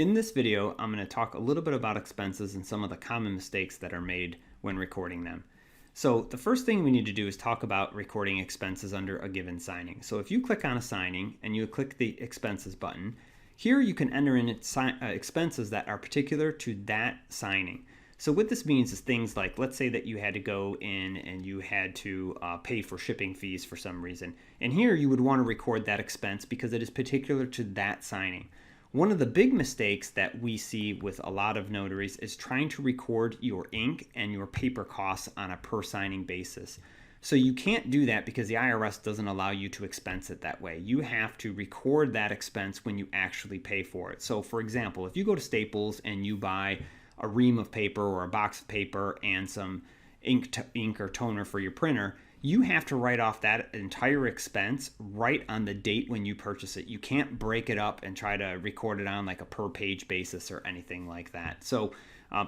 In this video, I'm going to talk a little bit about expenses and some of the common mistakes that are made when recording them. So the first thing we need to do is talk about recording expenses under a given signing. So if you click on a signing and you click the expenses button, here you can enter in expenses that are particular to that signing. So what this means is things like, let's say that you had to go in and you had to pay for shipping fees for some reason. And here you would want to record that expense because it is particular to that signing. One of the big mistakes that we see with a lot of notaries is trying to record your ink and your paper costs on a per signing basis. So you can't do that because the IRS doesn't allow you to expense it that way. You have to record that expense when you actually pay for it. So for example, if you go to Staples and you buy a ream of paper or a box of paper and some ink or toner for your printer, you have to write off that entire expense right on the date when you purchase it. You can't break it up and try to record it on like a per page basis or anything like that. So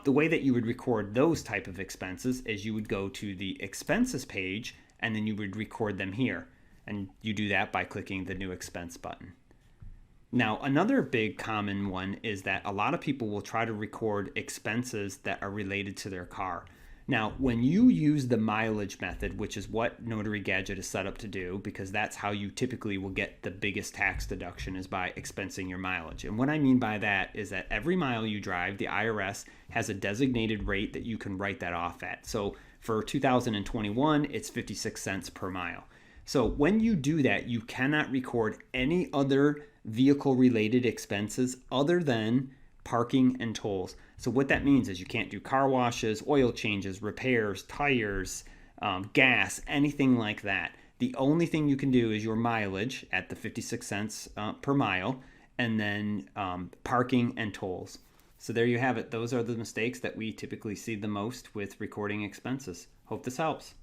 the way that you would record those type of expenses is you would go to the expenses page and then you would record them here. And you do that by clicking the new expense button. Now, another big common one is that a lot of people will try to record expenses that are related to their car. Now, when you use the mileage method, which is what Notary Gadget is set up to do, because that's how you typically will get the biggest tax deduction is by expensing your mileage. And what I mean by that is that every mile you drive, the IRS has a designated rate that you can write that off at. So for 2021, it's 56 cents per mile. So when you do that, you cannot record any other vehicle-related expenses other than parking and tolls. So what that means is you can't do car washes, oil changes, repairs, tires, gas, anything like that. The only thing you can do is your mileage at the 56 cents per mile, and then parking and tolls. So there you have it. Those are the mistakes that we typically see the most with recording expenses. Hope this helps.